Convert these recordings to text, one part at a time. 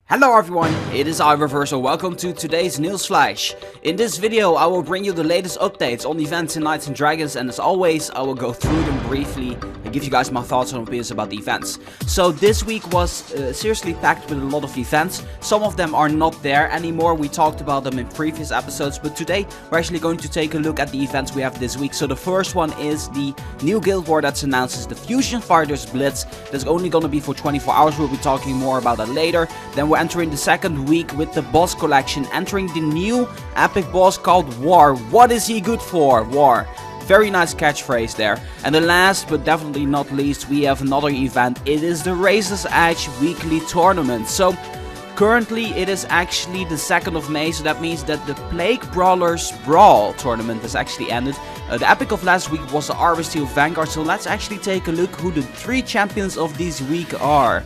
Hello everyone, it is Razer, welcome to today's news flash. In this video I will bring you the latest updates on events in Knights and Dragons, and as always I will go through them briefly and give you guys my thoughts and opinions about the events. So this week was seriously packed with a lot of events. Some of them are not there anymore, we talked about them in previous episodes, but today we're actually going to take a look at the events we have this week. So the first one is the new Guild War that's announced, is the Fusion Fighters Blitz. That's only going to be for 24 hours, we'll be talking more about that later. Then we're entering the second week with the boss collection, entering the new epic boss called War. What is he good for? War. Very nice catchphrase there. And the last but definitely not least, we have another event. It is the Razer's Edge weekly tournament. So currently it is actually the 2nd of May, so that means that the Plague Brawlers Brawl tournament has actually ended. The epic of last week was the Arbor Vanguard, so let's actually take a look who the 3 champions of this week are.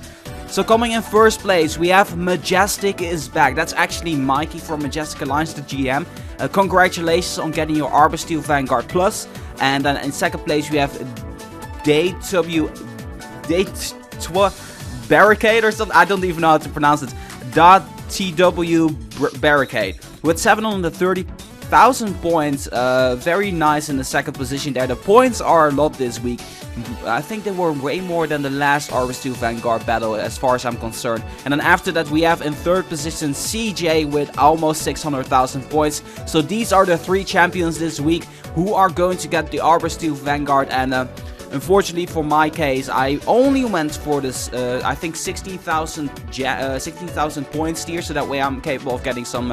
So coming in first place, we have Majestic is back. That's actually Mikey from Majestic Alliance, the GM. Congratulations on getting your Arbor Vanguard Plus. And then in second place, we have DW Barricade or something. I don't even know how to pronounce it. .TW Barricade with 730,000 points. Very nice in the second position there. The points are a lot this week. I think they were way more than the last Arbor Vanguard battle as far as I'm concerned. And then after that we have in third position CJ with almost 600,000 points. So these are the 3 champions this week who are going to get the Arbor Vanguard. And unfortunately for my case, I only went for this, I think 16,000 points tier, so that way I'm capable of getting some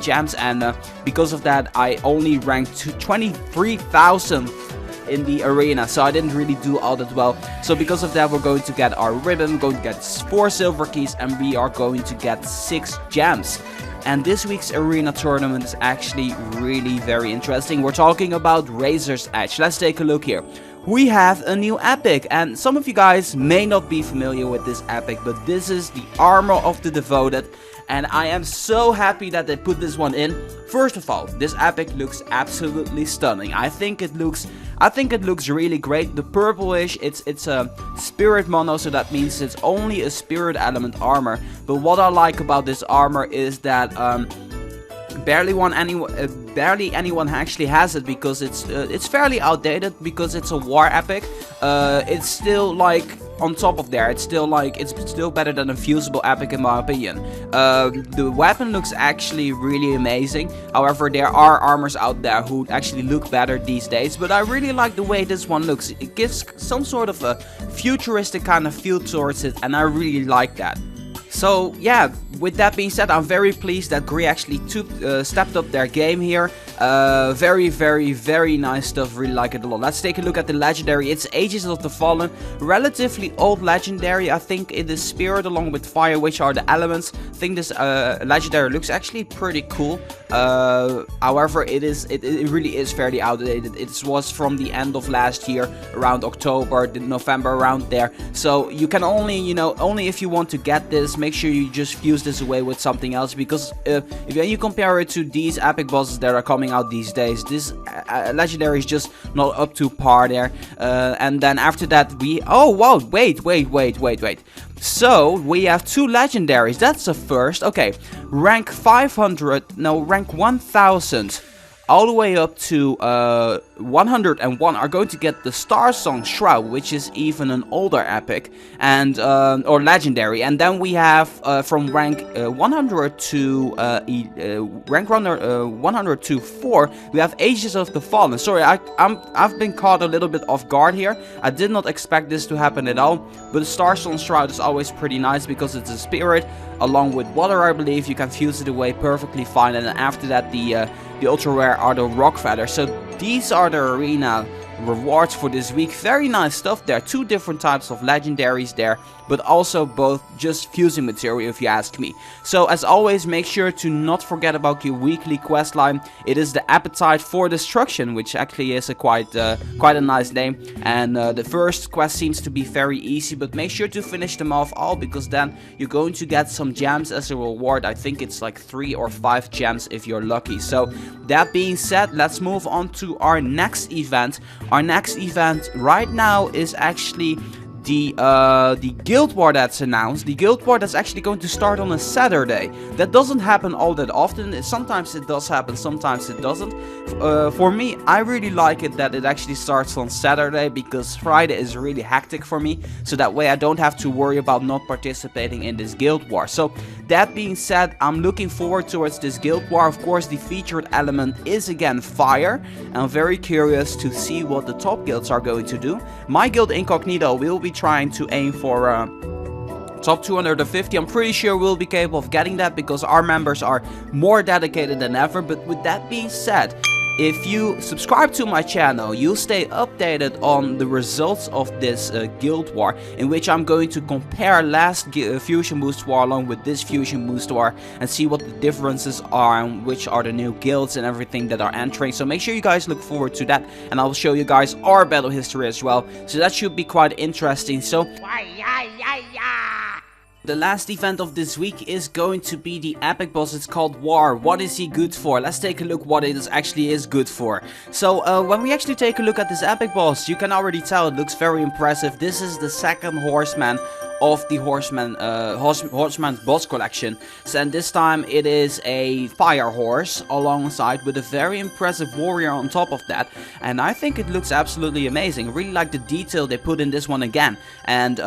gems. And because of that, I only ranked to 23,000 in the arena, so I didn't really do all that well. So because of that, we're going to get our ribbon, going to get 4 silver keys, and we are going to get 6 gems. And this week's arena tournament is actually really very interesting. We're talking about Razer's Edge. Let's take a look here. We have a new epic, and some of you guys may not be familiar with this epic, but this is the Armor of the Devoted, and I am so happy that they put this one in. First of all, this epic looks absolutely stunning. I think it looks really great. The purplish, it's a spirit mono, so that means it's only a spirit element armor. But what I like about this armor is that barely anyone actually has it, because it's fairly outdated, because it's a war epic. It's still like on top of there, it's still better than a fusible epic in my opinion. The weapon looks actually really amazing. However, there are armors out there who actually look better these days, but I really like the way this one looks. It gives some sort of a futuristic kind of feel towards it, and I really like that. So yeah, with that being said, I'm very pleased that Gree actually stepped up their game here. Very nice stuff, really like it a lot. Let's take a look at the legendary. It's Aegis of the Fallen, relatively old legendary. I think it is Spirit along with Fire, which are the elements. I think this legendary looks actually pretty cool. However, it really is fairly outdated. It was from the end of last year, around October, November, around there. So you can only, only if you want to get this, make sure you just fuse this away with something else, because if you compare it to these epic bosses that are coming out these days, this legendary is just not up to par there. And then after that oh wow, wait. So we have 2 legendaries. That's a first. Okay, rank 1000 all the way up to 101 are going to get the Star Song Shroud, which is even an older epic and or legendary. And then we have from rank 100 to rank 100 to 4, we have Aegis of the Fallen. Sorry, I've been caught a little bit off guard here. I did not expect this to happen at all. But the Star Song Shroud is always pretty nice because it's a spirit along with water. I believe you can fuse it away perfectly fine. And then after that, the ultra rare are the rock feathers. So these are the arena rewards for this week. Very nice stuff there. 2 different types of legendaries there, but also both just fusing material if you ask me. So as always, make sure to not forget about your weekly quest line. It is the Appetite for Destruction, which actually is quite a nice name. And the first quest seems to be very easy, but make sure to finish them off all, because then you're going to get some gems as a reward. I think it's like 3 or 5 gems if you're lucky. So that being said, let's move on to our next event. Our next event right now is actually the Guild War that's announced, the Guild War that's actually going to start on a Saturday. That doesn't happen all that often. Sometimes it does happen, sometimes it doesn't. For me, I really like it that it actually starts on Saturday, because Friday is really hectic for me, so that way I don't have to worry about not participating in this Guild War. So that being said, I'm looking forward towards this Guild War. Of course, the featured element is again fire. I'm very curious to see what the top guilds are going to do. My guild Incognito will be trying to aim for top 250. I'm pretty sure we'll be capable of getting that, because our members are more dedicated than ever. But with that being said, if you subscribe to my channel, you'll stay updated on the results of this Guild War, in which I'm going to compare last Fusion Boost War along with this Fusion Boost War, and see what the differences are and which are the new guilds and everything that are entering. So make sure you guys look forward to that, and I'll show you guys our battle history as well. So that should be quite interesting. So the last event of this week is going to be the epic boss. It's called War. What is he good for? Let's take a look what it actually is good for. So when we actually take a look at this epic boss, you can already tell it looks very impressive. This is the second Horseman of the Horsemen boss collection. And this time it is a fire horse alongside with a very impressive warrior on top of that. And I think it looks absolutely amazing. I really like the detail they put in this one again. And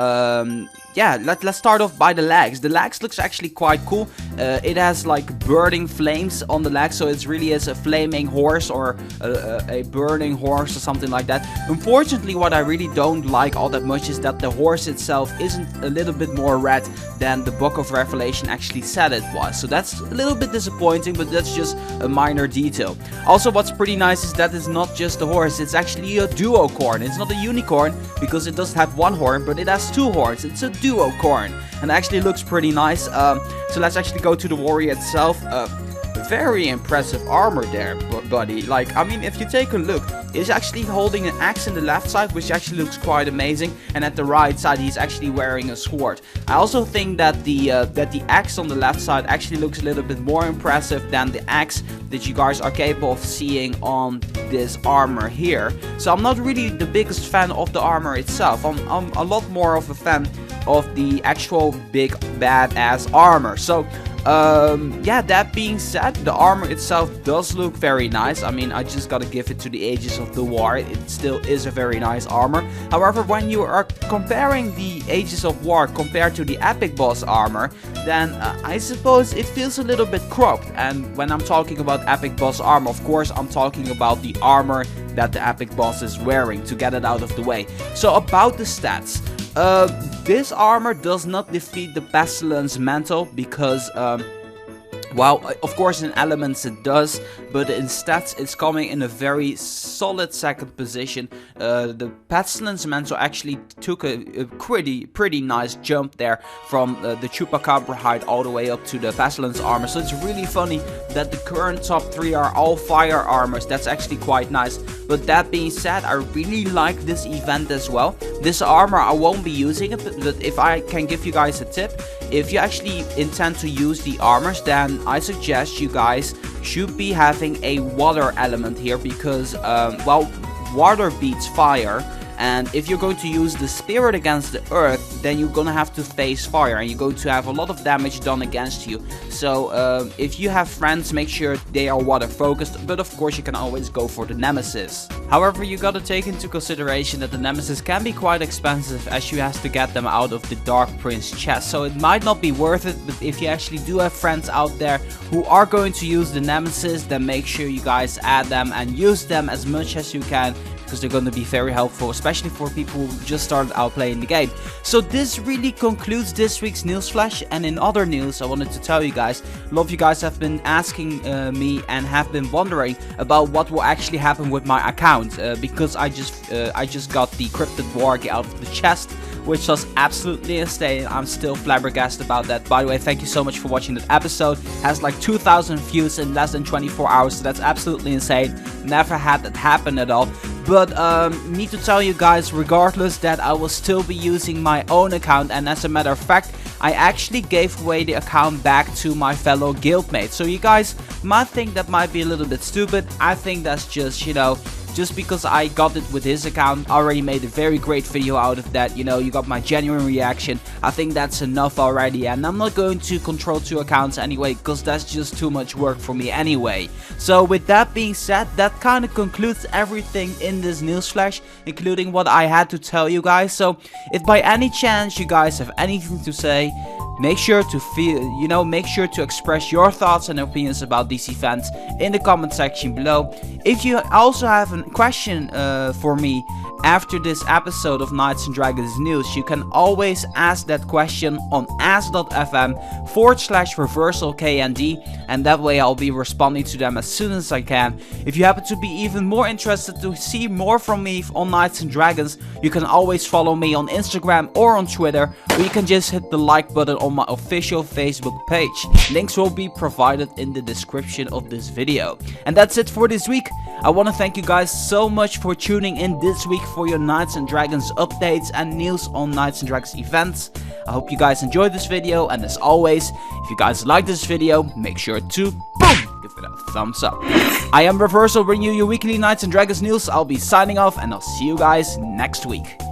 yeah, let's start off by the legs. The legs looks actually quite cool. It has like burning flames on the legs, so it really is a flaming horse, or a burning horse or something like that. Unfortunately, what I really don't like all that much is that the horse itself isn't a little bit more red than the Book of Revelation actually said it was. So that's a little bit disappointing, but that's just a minor detail. Also, what's pretty nice is that it's not just a horse, it's actually a duocorn. It's not a unicorn, because it does have one horn, but it has two horns. It's a duocorn, and actually looks pretty nice. So let's actually go to the warrior itself. Very impressive armor there, buddy. Like, I mean, if you take a look, he's actually holding an axe in the left side, which actually looks quite amazing, and at the right side he's actually wearing a sword. I also think that the axe on the left side actually looks a little bit more impressive than the axe that you guys are capable of seeing on this armor here. So I'm not really the biggest fan of the armor itself. I'm a lot more of a fan of the actual big badass armor. So yeah, that being said, the armor itself does look very nice. I mean, I just gotta give it to the Aegis of the War. It still is a very nice armor. However, when you are comparing the Aegis of War compared to the epic boss armor, then I suppose it feels a little bit cropped. And when I'm talking about epic boss armor, of course I'm talking about the armor that the epic boss is wearing, to get it out of the way. So about the stats. This armor does not defeat the Pestilence mantle, because well, of course in elements it does, but in stats it's coming in a very solid second position. The Pestilence mantle actually took a pretty nice jump there from the Chupacabra hide all the way up to the Pestilence armor. So it's really funny that the current top 3 are all fire armors. That's actually quite nice. But that being said, I really like this event as well. This armor, I won't be using it, but if I can give you guys a tip, if you actually intend to use the armors, then I suggest you guys should be having a water element here, because well, water beats fire. And if you're going to use the spirit against the earth, then you're gonna have to face fire, and you're going to have a lot of damage done against you. So if you have friends, make sure they are water focused, but of course you can always go for the nemesis. However, you gotta take into consideration that the nemesis can be quite expensive, as you have to get them out of the Dark Prince chest. So it might not be worth it, but if you actually do have friends out there who are going to use the nemesis, then make sure you guys add them and use them as much as you can, because they're going to be very helpful, especially for people who just started out playing the game. So this really concludes this week's news flash. And in other news, I wanted to tell you guys, a lot of you guys have been asking me and have been wondering about what will actually happen with my account, because I just got the Cryptid Warg out of the chest, which was absolutely insane. I'm still flabbergasted about that. By the way, thank you so much for watching that episode. It has like 2,000 views in less than 24 hours, so that's absolutely insane. Never had that happen at all. But need to tell you guys, regardless, that I will still be using my own account, and as a matter of fact, I actually gave away the account back to my fellow guildmates. So you guys might think that might be a little bit stupid. I think that's just, you know, just because I got it with his account. I already made a very great video out of that. You know, you got my genuine reaction. I think that's enough already, and I'm not going to control 2 accounts anyway, because that's just too much work for me anyway. So with that being said, that kind of concludes everything in this news flash, including what I had to tell you guys. So if by any chance you guys have anything to say, make sure to express your thoughts and opinions about these events in the comment section below. If you also have a question for me after this episode of Knights and Dragons News, you can always ask that question on ask.fm/reversalknd, and that way I'll be responding to them as soon as I can. If you happen to be even more interested to see more from me on Knights and Dragons, you can always follow me on Instagram or on Twitter, or you can just hit the like button on my official Facebook page. Links will be provided in the description of this video. And that's it for this week. I want to thank you guys so much for tuning in this week for your Knights and Dragons updates and news on Knights and Dragons events. I hope you guys enjoyed this video, and as always, if you guys like this video, make sure to boom, give it a thumbs up. I am Reversal, bringing you your weekly Knights and Dragons news. I'll be signing off, and I'll see you guys next week.